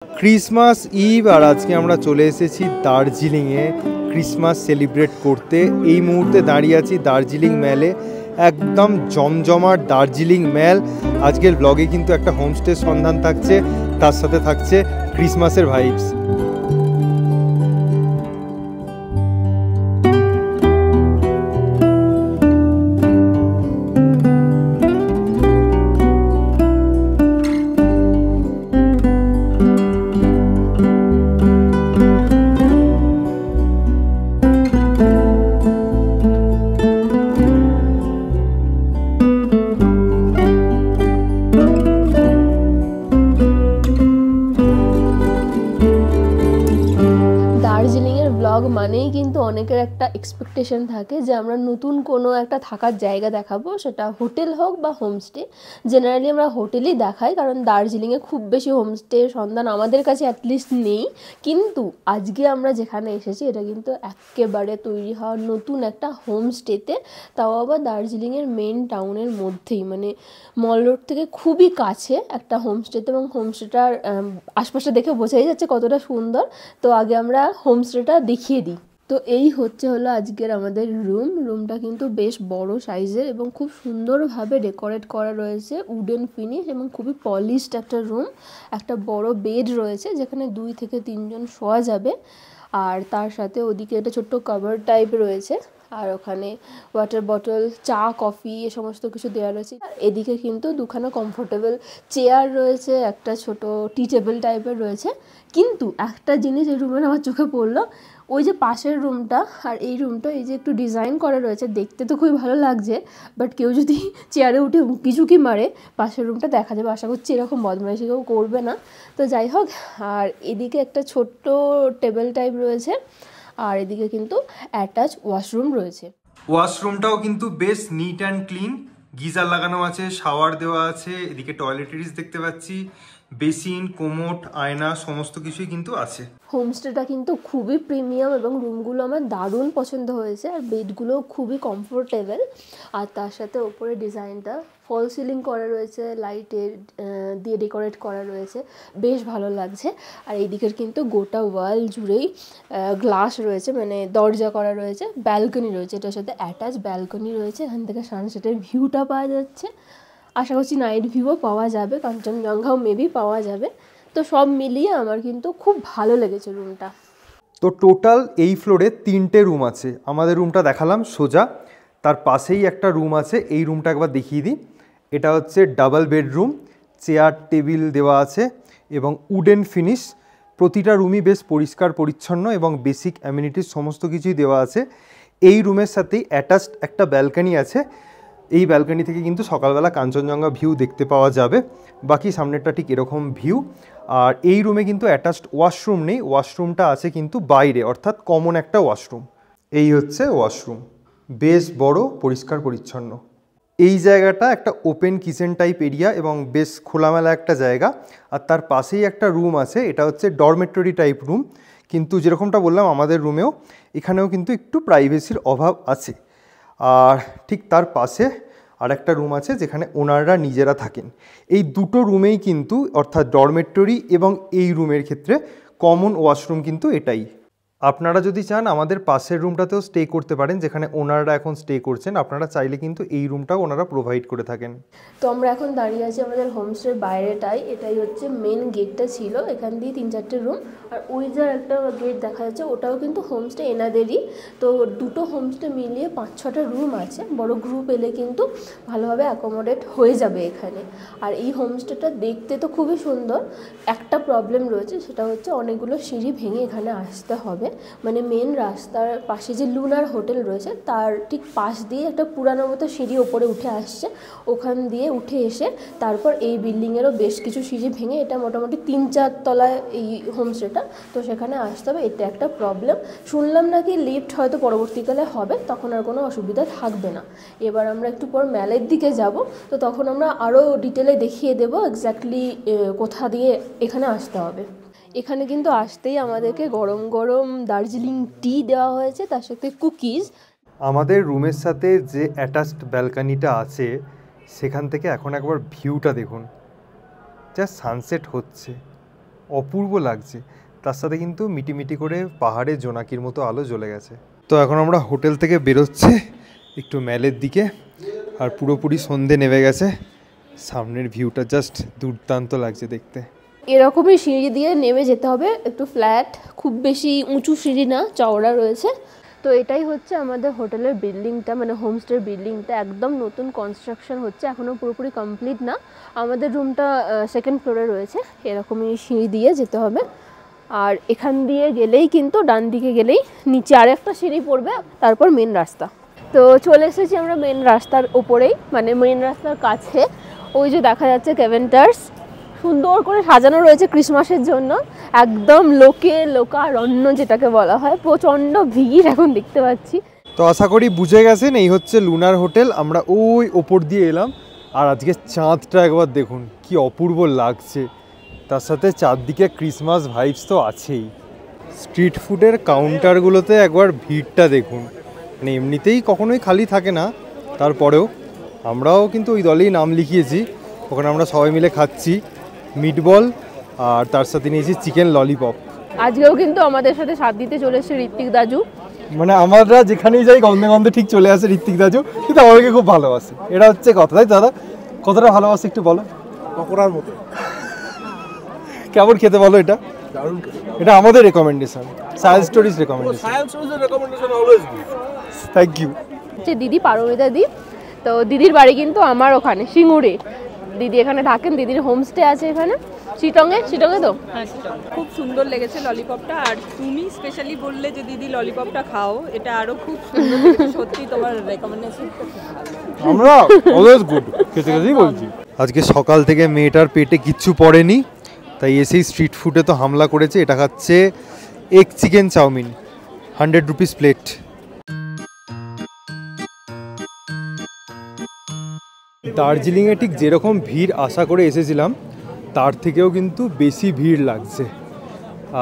Christmas eve আর আজকে আমরা চলে এসেছি দার্জিলিংয়ে ক্রিসমাস সেলিব্রেট করতে। এই মুহূর্তে দাঁড়িয়ে আছি দার্জিলিং ম্যালে, একদম জমজমাট দার্জিলিং ম্যাল। আজকের ব্লগে কিন্তু একটা হোমস্টের সন্ধান থাকছে, তার সাথে থাকছে ক্রিসমাসের ভাইবস। দার্জিলিংয়ের ব্লগ মানেই কিন্তু অনেকের একটা এক্সপেকটেশন থাকে যে আমরা নতুন কোনো একটা থাকার জায়গা দেখাবো, সেটা হোটেল হোক বা হোমস্টে। জেনারেলি আমরা হোটেলই দেখাই, কারণ দার্জিলিংয়ে খুব বেশি হোমস্টের সন্ধান আমাদের কাছে অ্যাটলিস্ট নেই। কিন্তু আজকে আমরা যেখানে এসেছি এটা কিন্তু একেবারে তৈরি হওয়া নতুন একটা হোমস্টেতে, তাও আবার দার্জিলিংয়ের মেন টাউনের মধ্যেই, মানে মল রোড থেকে খুবই কাছে একটা হোমস্টেতে। এবং হোমস্টেটার আশপাশে দেখে বোঝাই যাচ্ছে কতটা সুন্দর। তো আগে আমরা হোমস্টেটা দেখিয়ে দিই। তো এই হলো আজকের আমাদের রুমটা কিন্তু বেশ বড় সাইজের এবং খুব সুন্দরভাবে ডেকোরেট করা রয়েছে, উডেন ফিনিশ এবং খুবই পলিশড একটা রুম। একটা বড় বেড রয়েছে যেখানে 2 থেকে 3 জন শোয়া যাবে, আর তার সাথে ওদিকে একটা ছোট্ট কভার টাইপ রয়েছে, আর ওখানে ওয়াটার বটল, চা, কফি এ সমস্ত কিছু দেওয়া রয়েছে। আর এদিকে কিন্তু দুখানা কমফোর্টেবল চেয়ার রয়েছে, একটা ছোট টি টেবিল টাইপের রয়েছে। কিন্তু একটা জিনিস এই রুমের আমার চোখে পড়লো, ওই যে পাশের রুমটা আর এই রুমটা, এই যে একটু ডিজাইন করা রয়েছে, দেখতে তো খুবই ভালো লাগছে, বাট কেউ যদি চেয়ারে উঠে উঁকি মারে পাশের রুমটা দেখা যাবে। আশা করছি এরকম বদমাইশি কেউ করবে না। তো যাই হোক, আর এদিকে একটা ছোট্ট টেবিল টাইপ রয়েছে, আর এদিকে কিন্তু অ্যাটাচ ওয়াশরুম রয়েছে। ওয়াশরুমটাও কিন্তু বেশ নিট অ্যান্ড ক্লিন, গিজার লাগানো আছে, শাওয়ার দেওয়া আছে, এদিকে টয়লেটারিজ দেখতে পাচ্ছি, বেসিন, কোমোট, আয়না সমস্ত কিছুই কিন্তু আছে। হোমস্টেটা কিন্তু খুবই প্রিমিয়াম এবং রুমগুলো আমার দারুণ পছন্দ হয়েছে, আর বেডগুলোও খুবই কমফোর্টেবল। আর তার সাথে ওপরে ডিজাইনটা ফল সিলিং করা রয়েছে, লাইটের দিয়ে ডেকোরেট করা রয়েছে, বেশ ভালো লাগছে। আর এইদিকের কিন্তু গোটা ওয়াল জুড়েই গ্লাস রয়েছে, মানে দরজা করা রয়েছে, ব্যালকনি রয়েছে, এটার সাথে অ্যাটাচ ব্যালকনি রয়েছে। এখান থেকে সানসেটের ভিউটা পাওয়া যাচ্ছে, আশা করছি নাইট ভিউও পাওয়া যাবে, কাঞ্চনজঙ্ঘাও মেবি পাওয়া যাবে। তো সব মিলিয়ে আমার কিন্তু খুব ভালো লেগেছে রুমটা। তো টোটাল এই ফ্লোরে 3টে রুম আছে। আমাদের রুমটা দেখালাম সোজা, তার পাশেই একটা রুম আছে, এই রুমটা একবার দেখিয়ে দিই। এটা হচ্ছে ডাবল বেডরুম, চেয়ার টেবিল দেওয়া আছে এবং উডেন ফিনিশ। প্রতিটা রুমই বেশ পরিষ্কার পরিচ্ছন্ন এবং বেসিক অ্যামিনিটিস সমস্ত কিছুই দেওয়া আছে। এই রুমের সাথেই অ্যাটাচড একটা ব্যালকনি আছে, এই ব্যালকনি থেকে কিন্তু সকালবেলা কাঞ্চনজঙ্ঘা ভিউ দেখতে পাওয়া যাবে। বাকি সামনেরটা ঠিক এরকম ভিউ। আর এই রুমে কিন্তু অ্যাটাচড ওয়াশরুম নেই, ওয়াশরুমটা আছে কিন্তু বাইরে, অর্থাৎ কমন একটা ওয়াশরুম। এই হচ্ছে ওয়াশরুম, বেশ বড়, পরিষ্কার পরিচ্ছন্ন। এই জায়গাটা একটা ওপেন কিচেন টাইপ এরিয়া এবং বেশ খোলামেলা একটা জায়গা। আর তার পাশেই একটা রুম আছে, এটা হচ্ছে ডরমেটরি টাইপ রুম। কিন্তু যেরকমটা বললাম আমাদের রুমেও, এখানেও কিন্তু একটু প্রাইভেসির অভাব আছে। আর ঠিক তার পাশে আর একটা রুম আছে যেখানে ওনাররা নিজেরা থাকেন। এই দুটো রুমেই কিন্তু, অর্থাৎ ডরমেটরি এবং এই রুমের ক্ষেত্রে কমন ওয়াশরুম কিন্তু এটাই। আপনারা যদি চান আমাদের পাশের রুমটাতেও স্টে করতে পারেন, যেখানে ওনারা এখন স্টে করছেন। আপনারা চাইলে কিন্তু এই রুমটাও ওনারা প্রোভাইড করে থাকেন। তো আমরা এখন দাঁড়িয়ে আছি আমাদের হোমস্টের বাইরেটাই, এটাই হচ্ছে মেন গেটটা ছিল, এখান দিয়ে 3-4টে রুম। আর ওই যে একটা গেট দেখা যাচ্ছে, ওটাও কিন্তু হোমস্টে এনাদেরই। তো দুটো হোমস্টে মিলিয়ে 5-6টা রুম আছে, বড় গ্রুপ এলে কিন্তু ভালোভাবে অ্যাকোমোডেট হয়ে যাবে এখানে। আর এই হোমস্টেটা দেখতে তো খুবই সুন্দর, একটা প্রবলেম রয়েছে, সেটা হচ্ছে অনেকগুলো সিঁড়ি ভেঙে এখানে আসতে হবে। মানে মেন রাস্তার পাশে যে লুনার হোটেল রয়েছে তার ঠিক পাশ দিয়ে একটা পুরানো মতো সিঁড়ি ওপরে উঠে আসছে, ওখান দিয়ে উঠে এসে তারপর এই বিল্ডিংয়েরও বেশ কিছু সিঁড়ি ভেঙে, এটা মোটামুটি 3-4 তলায় এই হোমস্টেটা, তো সেখানে আসতে হবে। এটা একটা প্রবলেম। শুনলাম নাকি লিফট হয়তো পরবর্তীকালে হবে, তখন আর কোনো অসুবিধা থাকবে না। এবার আমরা একটু পর ম্যালের দিকে যাব, তো তখন আমরা আরও ডিটেলে দেখিয়ে দেবো এক্স্যাক্টলি কোথা দিয়ে এখানে আসতে হবে। এখানে কিন্তু আসতেই আমাদেরকে গরম গরম দার্জিলিং টি দেওয়া হয়েছে, তার সাথে কুকিজ। আমাদের রুমের সাথে যে অ্যাটাচড ব্যালকনিটা আছে, সেখান থেকে এখন একবার ভিউটা দেখুন, যা সানসেট হচ্ছে, অপূর্ব লাগছে। তার সাথে কিন্তু মিটিমিটি করে পাহাড়ে জোনাকির মতো আলো জ্বলে গেছে। তো এখন আমরা হোটেল থেকে বেরোচ্ছে একটু ম্যালের দিকে, আর পুরোপুরি সন্ধে নেমে গেছে। সামনের ভিউটা জাস্ট দুর্দান্ত লাগছে দেখতে। এরকমই সিঁড়ি দিয়ে নেমে যেতে হবে, একটু ফ্ল্যাট, খুব বেশি উঁচু সিঁড়ি না, চওড়া রয়েছে। তো এটাই হচ্ছে আমাদের হোটেলের বিল্ডিংটা, মানে হোমস্টের বিল্ডিংটা। একদম নতুন কনস্ট্রাকশন হচ্ছে, এখনও পুরোপুরি কমপ্লিট না। আমাদের রুমটা সেকেন্ড ফ্লোরে রয়েছে। এরকমই সিঁড়ি দিয়ে যেতে হবে। আর এখান দিয়ে গেলেই কিন্তু ডান দিকে গেলেই নিচে আর একটা সিঁড়ি পড়বে, তারপর মেন রাস্তা। তো চলে এসেছি আমরা মেন রাস্তার ওপরেই, মানে মেন রাস্তার কাছে। ওই যে দেখা যাচ্ছে ক্যাভেন্টার্স, সুন্দর করে সাজানো রয়েছে ক্রিসমাসের জন্য। একদম লোকারণ্য যেটাকে বলা হয়, প্রচণ্ড ভিড় এখন দেখতে পাচ্ছি। তো আশা করি বুঝে গেছেন, এই হচ্ছে লুনার হোটেল। আমরা ওই ওপর দিয়ে এলাম, আর আজকে চাঁদটা একবার দেখুন কি অপূর্ব লাগছে। তার সাথে চারদিকে ক্রিসমাস ভাইবস তো আছেই। স্ট্রিট ফুডের কাউন্টারগুলোতে একবার ভিড়টা দেখুন, মানে এমনিতেই কখনোই খালি থাকে না। তারপরেও আমরাও কিন্তু ওই দলেই নাম লিখিয়েছি। ওখানে আমরা সবাই মিলে খাচ্ছি মিটবল, আর তার সাথে নিয়েছি চিকেন ললিপপ। আজকেও কিন্তু আমাদের সাথে সাথ দিতে চলে এসেছে ঋত্বিক দাজু। মানে আমরা যেখানেই যাই গন্ধে গন্ধে ঠিক চলে আসে ঋত্বিক দাজু, কিন্তু আমাকে খুব ভালোবাসে। এটা হচ্ছে কথা, তাই দাদা? কতটা ভালোবাসে একটু বলো। পকোড়ার মতো কেমন খেতে বলো এটা? দারুণ খেতে। এটা আমাদের রেকমেন্ডেশন, সায়েন্স স্টোরিজ রেকমেন্ডেশন। সায়েন্স স্টোরিজের recommendation always good. Thank you. হচ্ছে দিদি পারমিতা দি। তো দিদির বাড়ি কিন্তু আমার ওখানে সিঙ্গুরে। দিদি এখানে থাকেন, দিদির হোমস্টে আছে এখানে চিটংয়ে তো। হ্যাঁ, খুব সুন্দর লেগেছে ললিপপটা। আর তুমি স্পেশালি বললে যে দিদি ললিপপটা খাও, এটা আরো খুব সুন্দর লেগেছে। সত্যি তোমার রেকমেন্ডেশনটা খুব ভালো। আমরা অলওয়েজ গুড খেতে খেতেই বলছি। আজকে সকাল থেকে মেয়েটার পেটে কিচ্ছু পড়েনি, তাই এসেই স্ট্রিট ফুডে তো হামলা করেছে। এটা খাচ্ছে egg chicken chowmein, 100 rupees plate. দার্জিলিংয়ে ঠিক যেরকম ভিড় আশা করে এসেছিলাম, তার থেকেও কিন্তু বেশি ভিড় লাগছে।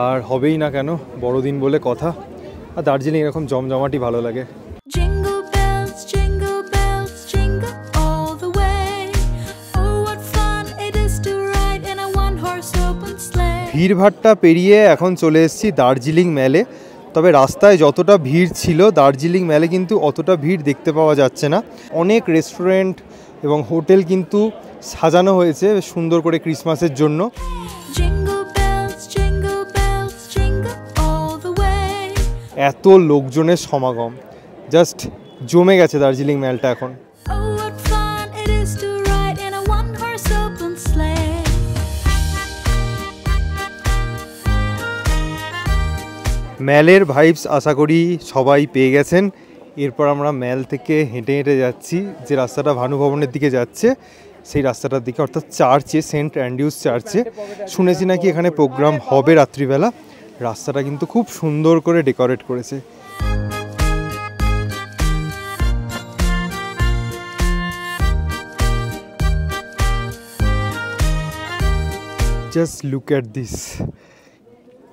আর হবেই না কেন, বড়দিন বলে কথা। আর দার্জিলিং এরকম জমজমাটি ভালো লাগে। Jingle bells, jingle bells, jingle all the way. Oh, what fun it is to ride in a one-horse open sleigh. ভিড়ভাট্টা পেরিয়ে এখন চলে এসেছি দার্জিলিং ম্যালে। তবে রাস্তায় যতটা ভিড় ছিল, দার্জিলিং ম্যালে কিন্তু অতটা ভিড় দেখতে পাওয়া যাচ্ছে না। অনেক রেস্টুরেন্ট এবং হোটেল কিন্তু সাজানো হয়েছে সুন্দর করে ক্রিসমাসের জন্য। Jingle bells, jingle bells, jingle all the way. এত লোকজনের সমাগম, জাস্ট জমে গেছে দার্জিলিং ম্যালটা এখন। Oh, what fun it is to ride in a one-horse open sleigh. ম্যালের ভাইবস আশা করি সবাই পেয়ে গেছেন। এরপর আমরা ম্যাল থেকে হেঁটে হেঁটে যাচ্ছি যে রাস্তাটা ভানুভবনের দিকে যাচ্ছে, সেই রাস্তাটার দিকে, অর্থাৎ চার্চে, সেন্ট অ্যান্ড্রিউস চার্চে। শুনেছি নাকি এখানে প্রোগ্রাম হবে রাত্রিবেলা। রাস্তাটা কিন্তু খুব সুন্দর করে ডেকোরেট করেছে। জাস্ট লুক অ্যাট দিস,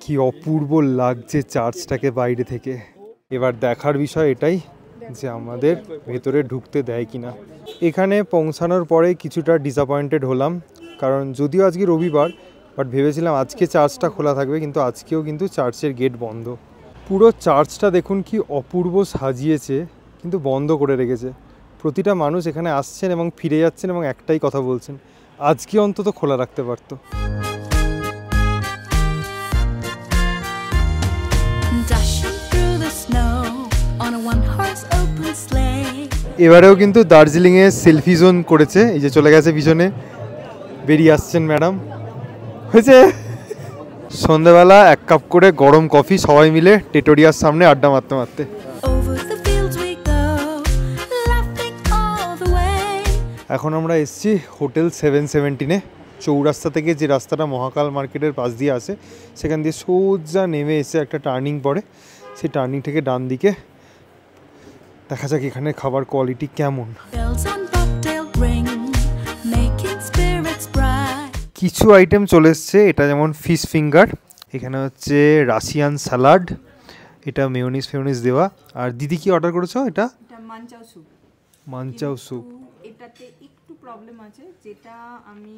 কি অপূর্ব লাগছে চার্চটাকে বাইরে থেকে। এবার দেখার বিষয় এটাই যে আমাদের ভেতরে ঢুকতে দেয় কিনা। এখানে পৌঁছানোর পরে কিছুটা ডিসঅ্যাপয়েন্টেড হলাম, কারণ যদিও আজকে রবিবার, বাট ভেবেছিলাম আজকে চার্চটা খোলা থাকবে, কিন্তু আজকেও কিন্তু চার্চের গেট বন্ধ। পুরো চার্চটা দেখুন কি অপূর্ব সাজিয়েছে, কিন্তু বন্ধ করে রেখেছে। প্রতিটা মানুষ এখানে আসছেন এবং ফিরে যাচ্ছেন এবং একটাই কথা বলছেন, আজকে অন্তত খোলা রাখতে পারতো। Dashing through the snow on a one-horse open sleigh. এবারেও কিন্তু দার্জিলিংয়ে সেলফি জোন করেছে। এই যে চলে গেছে পিছনে, বেরিয়ে আসছেন ম্যাডাম। হয়েছে সন্ধ্যাবেলা 1 কাপ করে গরম কফি, সবাই মিলে টেটোরিয়ার সামনে আড্ডা মারতে মারতে। Over the fields we go, laughing all the way. এখন আমরা এসেছি হোটেল 717-এ। চৌরাস্তা থেকে যে রাস্তাটা মহাকাল মার্কেটের পাশ দিয়ে আসে, সেখান দিয়ে সোজা নেমে এসে একটা টার্নিং পড়ে। সেই টার্নিং থেকে ডান দিকে দেখা যাক এখানে খাবার কোয়ালিটি কেমন। Bells on bobtail ring, making spirits bright. কিছু আইটেম চলে এসছে, এটা যেমন ফিশ ফিঙ্গার, এখানে হচ্ছে রাশিয়ান স্যালাড, এটা মেয়োনিজ ফেয়োনিজ দেওয়া। আর দিদি কি অর্ডার করেছো? এটা এটা মানচাও স্যুপ। Manchow soup. এটাতে একটু প্রবলেম আছে, যেটা আমি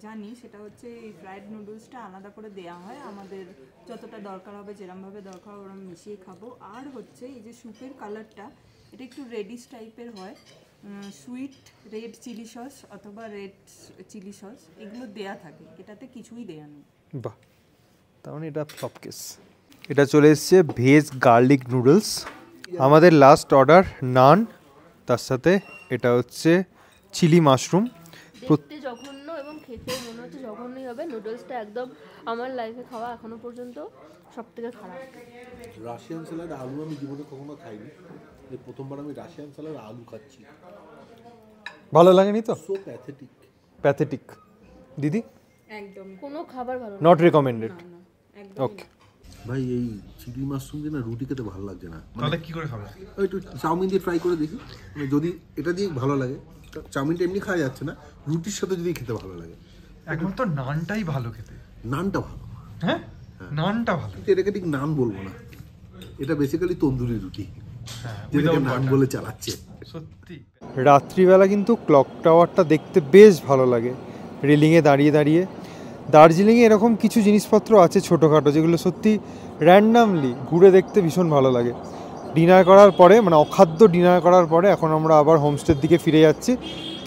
জানি সেটা হচ্ছে এই ফ্রাইড নুডলসটা আলাদা করে দেওয়া হয়, আমাদের যতটা দরকার হবে যেরমভাবে দরকার ওরা মিশিয়ে খাবো। আর হচ্ছে এই যে স্যুপের কালারটা এটা একটু রেডিশ টাইপের হয়, সুইট রেড চিলি সস অথবা রেড চিলি সস এগুলো দেয়া থাকে, এটাতে কিছুই দেয়া নেই। বাহ, তার মানে এটা ফ্লপ কেস। এটা চলে এসছে ভেজ গার্লিক নুডলস। আমাদের লাস্ট অর্ডার নান, তার সাথে এটা হচ্ছে চিলি মাশরুম। দেখতে জঘন্য এবং খেতে মনে হচ্ছে জঘন্যই হবে। নুডলসটা একদম আমার লাইফে খাওয়া এখনো পর্যন্ত সব থেকে খারাপ। রাশিয়ান স্যালাড আলু আমি জীবনে কখনো খাইনি, এই প্রথমবার আমি রাশিয়ান স্যালাড আলু খাচ্ছি। ভালো লাগেনি তো? So pathetic. প্যাথেটিক দিদি, একদম কোনো খাবার ভালো না। Not recommended. ওকে ভাই এই চিলি মাশরুম দিয়ে না রুটি খেতে ভালো লাগছে না। তাহলে কি করে খাবে? ওই একটু চাউমিন দিয়ে ট্রাই করে দেখি, মানে যদি এটা দিয়ে ভালো লাগে। চাউমিনটা এমনি খাওয়া যাচ্ছে না, রুটির সাথে যদি খেতে ভালো লাগে। এখন তো নানটাই ভালো খেতে। নানটা ভালো, হ্যাঁ নানটা ভালো। কিন্তু এটাকে ঠিক নান বলবো না, এটা বেসিক্যালি তন্দুরি রুটি, যেটাকে নান বলে চালাচ্ছে। সত্যি রাত্রিবেলা কিন্তু ক্লক টাওয়ারটা দেখতে বেশ ভালো লাগে, রেলিংয়ে দাঁড়িয়ে দাঁড়িয়ে। দার্জিলিংয়ে এরকম কিছু জিনিসপত্র আছে ছোটোখাটো, যেগুলো সত্যি র্যান্ডামলি ঘুরে দেখতে ভীষণ ভালো লাগে। ডিনার করার পরে, মানে অখাদ্য ডিনার করার পরে এখন আমরা আবার হোমস্টের দিকে ফিরে যাচ্ছি।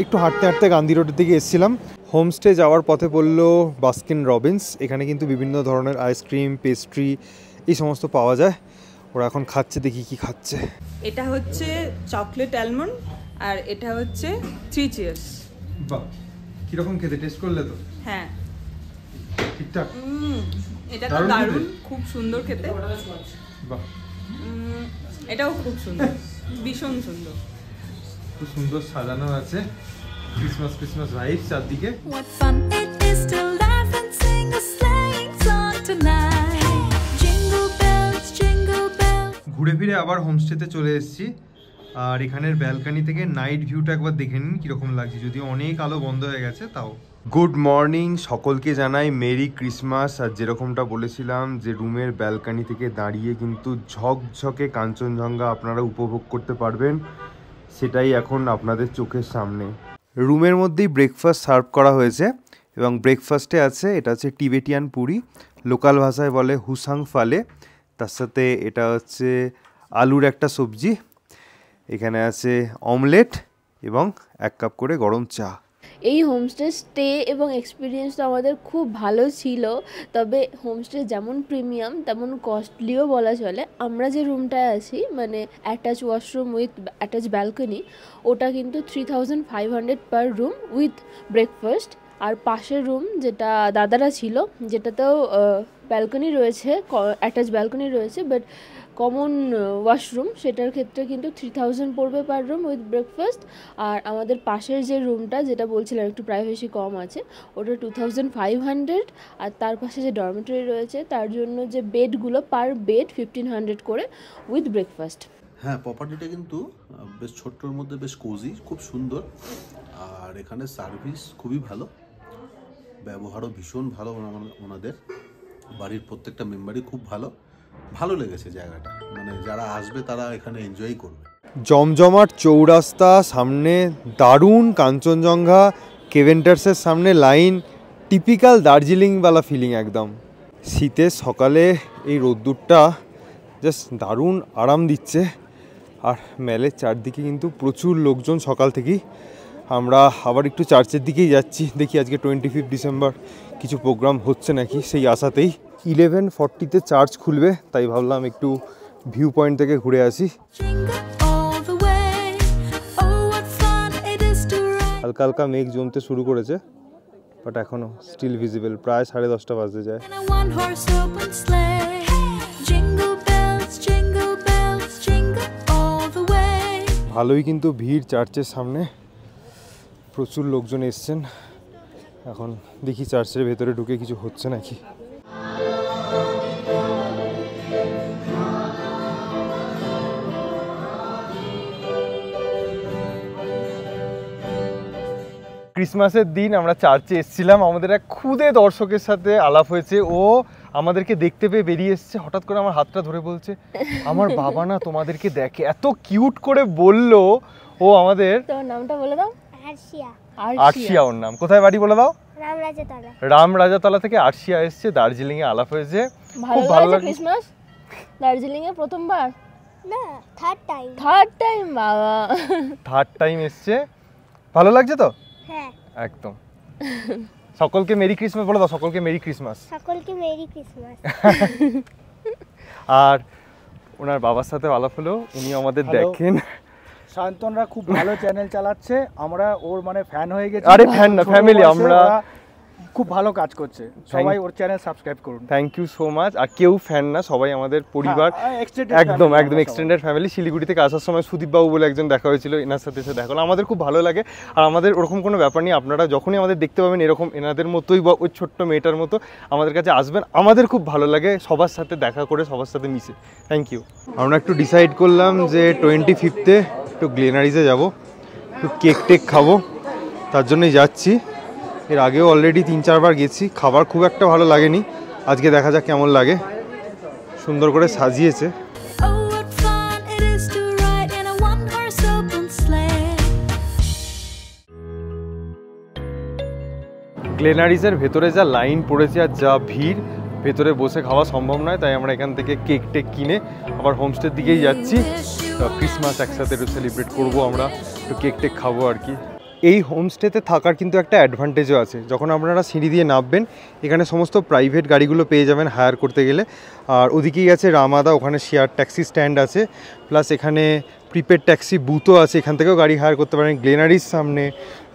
একটু হাঁটতে হাঁটতে গান্ধী রোডের দিকে এসেছিলাম। হোমস্টে যাওয়ার পথে পড়লো বাস্কিন রবিন্স। এখানে কিন্তু বিভিন্ন ধরনের আইসক্রিম, পেস্ট্রি এই সমস্ত পাওয়া যায়। ওরা এখন খাচ্ছে, দেখি কি খাচ্ছে। এটা হচ্ছে চকলেট অ্যালমন্ড আর এটা হচ্ছে 3 চিয়ার্স। বাহ, কীরকম খেতে? টেস্ট করলে তো? হ্যাঁ ঠিকঠাক? এটা তো দারুণ, খুব সুন্দর খেতে। বাহ, এটাও খুব সুন্দর, ভীষণ সুন্দর, খুব সুন্দর সাজানো আছে। ক্রিসমাস ক্রিসমাস ভাইবস চারদিকে। What fun it is to laugh and sing a sleighing song tonight. Jingle bells, jingle bells. ঘুরে ফিরে আবার হোমস্টেতে চলে এসেছি। আর এখানের ব্যালকনি থেকে নাইট ভিউটা একবার দেখে নিন কীরকম লাগছে, যদিও অনেক আলো বন্ধ হয়ে গেছে তাও। গুড মর্নিং সকলকে জানাই মেরি ক্রিসমাস। আর যেরকমটা বলেছিলাম যে রুমের ব্যালকনি থেকে দাঁড়িয়ে কিন্তু ঝকঝকে কাঞ্চনজঙ্ঘা আপনারা উপভোগ করতে পারবেন, সেটাই এখন আপনাদের চোখের সামনে। রুমের মধ্যেই ব্রেকফাস্ট সার্ভ করা হয়েছে এবং ব্রেকফাস্টে আছে এটা হচ্ছে টিবেটিয়ান পুরি, লোকাল ভাষায় বলে হুসাং ফালে। তার সাথে এটা হচ্ছে আলুর একটা সবজি, এখানে আছে অমলেট এবং 1 কাপ করে গরম চা। এই হোমস্টে স্টে এবং এক্সপিরিয়েন্স তো আমাদের খুব ভালো ছিল, তবে হোমস্টে যেমন প্রিমিয়াম তেমন কস্টলিও বলা চলে। আমরা যে রুমটায় আছি, মানে attach washroom with attach balcony, ওটা কিন্তু 3500 পার রুম উইথ ব্রেকফাস্ট। আর পাশের রুম যেটা দাদারা ছিল, যেটাতেও ব্যালকনি রয়েছে, অ্যাটাচ ব্যালকনি রয়েছে, বাট কমন ওয়াশরুম, সেটার ক্ষেত্রে কিন্তু 3000 পড়বে পার রুম উইথ ব্রেকফাস্ট। আর আমাদের পাশের যে রুমটা, যেটা বলছিলাম একটু প্রাইভেসি কম আছে, ওটা 2500। আর তার পাশে যে ডরমেটরি রয়েছে তার জন্য যে বেডগুলো, পার বেড 1500 করে উইথ ব্রেকফাস্ট। হ্যাঁ, প্রপার্টিটা কিন্তু বেশ ছোট্টর মধ্যে বেশ কোজি, খুব সুন্দর। আর এখানে সার্ভিস খুবই ভালো, ব্যবহারও ভীষণ ভালো ওনাদের। বাড়ির প্রত্যেকটা মেম্বারই খুব ভালো, ভালো লেগেছে জায়গাটা, মানে যারা আসবে তারা এখানে এনজয় করবে। জমজমাট চৌরাস্তা, সামনে দারুণ কাঞ্চনজঙ্ঘা, কেভেন্টার্সের সামনে লাইন, টিপিক্যাল দার্জিলিংওয়ালা ফিলিং একদম। শীতের সকালে এই রোদ্দুরটা জাস্ট দারুণ আরাম দিচ্ছে। আর মেলের চারদিকে কিন্তু প্রচুর লোকজন সকাল থেকেই। আমরা আবার একটু চার্চের দিকেই যাচ্ছি, দেখি আজকে 25 ডিসেম্বর কিছু প্রোগ্রাম হচ্ছে নাকি, সেই আশাতেই। 11:40-তে চার্চ খুলবে, তাই ভাবলাম একটু ভিউ পয়েন্ট থেকে ঘুরে আসি। হালকা হালকা মেঘ জমতে শুরু করেছে, বাট এখনও স্টিল ভিজিবল। প্রায় 10:30 বাজতে যায়। ভালোই কিন্তু ভিড় চার্চের সামনে, প্রচুর লোকজন এসছেন। এখন দেখি চার্চের ভেতরে ঢুকে কিছু হচ্ছে নাকি। ক্রিসমাসের দিন আমরা চার্চে এসেছিলাম, আমাদের এক খুদে দর্শকের সাথে আলাপ হয়েছে। ও আমাদেরকে দেখতে পেয়ে বেরিয়ে এসছে, হঠাৎ করে আমার হাতটা ধরে বলছে আমার বাবা না তোমাদেরকে দেখে, এত কিউট করে বললো ও আমাদের। তোমার নামটা বলে দাও। আরশিয়া। আরশিয়া ওর নাম। কোথায় বাড়ি বলে দাও? রামরাজাতলা। রামরাজাতলা থেকে আরশিয়া এসছে, দার্জিলিং এ আলাপ হয়েছে, খুব ভালো লাগে। ক্রিসমাস দার্জিলিং এ প্রথমবার না, থার্ড টাইম বাবা, থার্ড টাইম এসছে, ভালো লাগছে তো? হ্যাঁ একদম। সকলকে মেরি ক্রিসমাস বলে দাও, সকলকে মেরি ক্রিসমাস। সকলকে মেরি ক্রিসমাস। আর ওনার বাবার সাথে আলাপ হলো, উনি আমাদের দেখেন। শান্তনরা খুব ভালো চ্যানেল চালাচ্ছে, আমরা ওর মানে ফ্যান হয়ে গেছি। আরে ফ্যান না, ফ্যামিলি আমরা। খুব ভালো কাজ করছে, সবাই ওর চ্যানেল সাবস্ক্রাইব করুন। Thank you so much. আর কেউ ফ্যান না, সবাই আমাদের পরিবার, একদম একদম এক্সটেন্ডেড ফ্যামিলি। শিলিগুড়ি থেকে আসার সময় সুদীপ বাবু বলে একজন দেখা হয়েছিল, এনার সাথে এসে দেখা হলো, আমাদের খুব ভালো লাগে। আর আমাদের ওরকম কোনো ব্যাপার নেই, আপনারা যখনই আমাদের দেখতে পাবেন এরকম এনাদের মতোই বা ওই ছোট্ট মেয়েটার মতো আমাদের কাছে আসবেন, আমাদের খুব ভালো লাগে সবার সাথে দেখা করে, সবার সাথে মিশে। Thank you. আমরা একটু ডিসাইড করলাম যে 25 একটু গ্লেনারিজে যাব, একটু কেক টেক খাবো, তার জন্যই যাচ্ছি। এর আগেও অলরেডি 3-4 বার গেছি, খাবার খুব একটা ভালো লাগেনি, আজকে দেখা যাক কেমন লাগে। সুন্দর করে সাজিয়েছে। Oh, what fun it is to ride in a one-horse open sleigh. গ্লেনারিজের ভেতরে যা লাইন পড়েছে আর যা ভিড়, ভেতরে বসে খাওয়া সম্ভব নয়, তাই আমরা এখান থেকে কেক টেক কিনে আবার হোমস্টের দিকেই যাচ্ছি। ক্রিসমাস একসাথে একটু সেলিব্রেট করবো, আমরা একটু কেক টেক খাবো আর কি। এই হোমস্টেতে থাকার কিন্তু একটা অ্যাডভান্টেজও আছে, যখন আপনারা সিঁড়ি দিয়ে নামবেন এখানে সমস্ত প্রাইভেট গাড়িগুলো পেয়ে যাবেন হায়ার করতে গেলে। আর ওদিকেই আছে রামাদা, ওখানে শেয়ার ট্যাক্সি স্ট্যান্ড আছে, প্লাস এখানে প্রিপেড ট্যাক্সি বুথও আছে, এখান থেকেও গাড়ি হায়ার করতে পারেন। গ্লেনারির সামনে,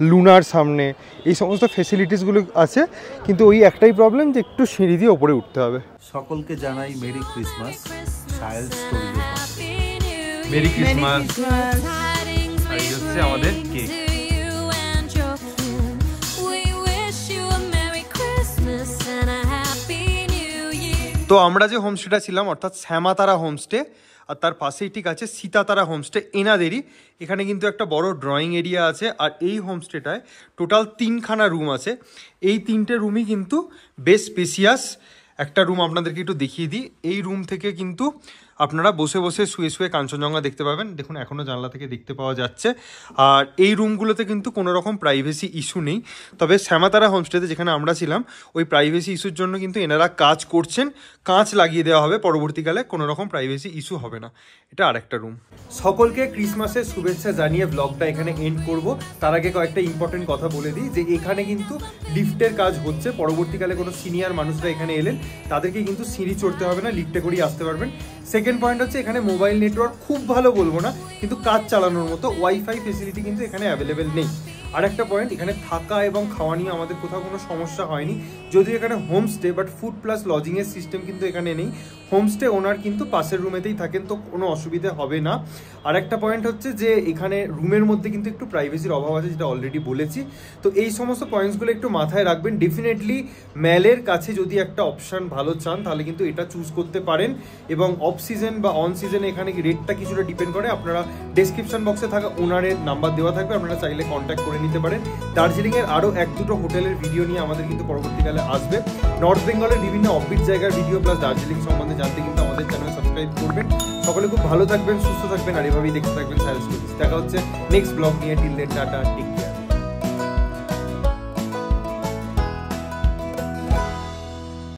লুনার সামনে এই সমস্ত ফেসিলিটিসগুলো আছে, কিন্তু ওই একটাই প্রবলেম যে একটু সিঁড়ি দিয়ে ওপরে উঠতে হবে। সকলকে জানাই মেরি ক্রিসমাস। সাহেল স্টোরি, মেরি ক্রিসমাস। আর এই হচ্ছে আমাদের কেক। তো আমরা যে হোমস্টেটা ছিলাম অর্থাৎ শ্যামাতারা হোমস্টে, আর তার পাশেই ঠিক আছে সীতাতারা হোমস্টে, এনাদেরই। এখানে কিন্তু একটা বড় ড্রয়িং এরিয়া আছে, আর এই হোমস্টেটায় টোটাল 3খানা রুম আছে। এই 3টে রুমই কিন্তু বেশ স্পেসিয়াস। একটা রুম আপনাদেরকে একটু দেখিয়ে দিই। এই রুম থেকে কিন্তু আপনারা বসে বসে শুয়ে শুয়ে কাঞ্চনজঙ্ঘা দেখতে পাবেন, দেখুন এখনও জানলা থেকে দেখতে পাওয়া যাচ্ছে। আর এই রুমগুলোতে কিন্তু কোনো রকম প্রাইভেসি ইস্যু নেই, তবে শ্যামাতারা হোমস্টেতে যেখানে আমরা ছিলাম ওই প্রাইভেসি ইস্যুর জন্য কিন্তু এনারা কাজ করছেন, কাঁচ লাগিয়ে দেওয়া হবে, পরবর্তীকালে কোনো রকম প্রাইভেসি ইস্যু হবে না। এটা আরেকটা রুম। সকলকে ক্রিসমাসের শুভেচ্ছা জানিয়ে ব্লগটা এখানে এন্ড করব। তার আগে কয়েকটা ইম্পর্টেন্ট কথা বলে দিই যে এখানে কিন্তু লিফটের কাজ হচ্ছে, পরবর্তীকালে কোনো সিনিয়র মানুষরা এখানে এলেন তাদেরকে কিন্তু সিঁড়ি চড়তে হবে না, লিফটে করেই আসতে পারবেন। সেকেন্ড পয়েন্ট হচ্ছে এখানে মোবাইল নেটওয়ার্ক খুব ভালো বলবো না, কিন্তু কাজ চালানোর মতো ওয়াইফাই ফেসিলিটি কিন্তু এখানে অ্যাভেলেবেল নেই। আরেকটা পয়েন্ট, এখানে থাকা এবং খাওয়া নিয়ে আমাদের কোথাও কোনো সমস্যা হয়নি, যদিও এখানে হোমস্টে, বাট ফুড প্লাস লজিংয়ের সিস্টেম কিন্তু এখানে নেই। হোমস্টে ওনার কিন্তু পাশের রুমেতেই থাকেন, তো কোনো অসুবিধা হবে না। আরেকটা পয়েন্ট হচ্ছে যে এখানে রুমের মধ্যে কিন্তু একটু প্রাইভেসির অভাব আছে, যেটা অলরেডি বলেছি। তো এই সমস্ত পয়েন্টসগুলো একটু মাথায় রাখবেন। ডেফিনেটলি ম্যালের কাছে যদি একটা অপশান ভালো চান তাহলে কিন্তু এটা চুজ করতে পারেন, এবং অফ সিজন বা অন সিজনে এখানে রেটটা কিছুটা ডিপেন্ড করে। আপনারা ডেসক্রিপশন বক্সে থাকা ওনারের নাম্বার দেওয়া থাকবে, আপনারা চাইলে কন্ট্যাক্ট করে নিতে পারেন। দার্জিলিংয়ের আরও 1-2টো হোটেলের ভিডিও নিয়ে আমাদের কিন্তু পরবর্তীকালে আসবে। নর্থ বেঙ্গলের বিভিন্ন অফবিট জায়গার ভিডিও প্লাস দার্জিলিং সম্বন্ধে জানতে কিন্তু আমাদের চ্যানেল সাবস্ক্রাইব করবেন। সকলে খুব ভালো থাকবেন, সুস্থ থাকবেন, আর এভাবেই দেখতে থাকবেন সাহেল স্টোরিজ। দেখা হচ্ছে নেক্সট ব্লগ নিয়ে। Till then tata, take care.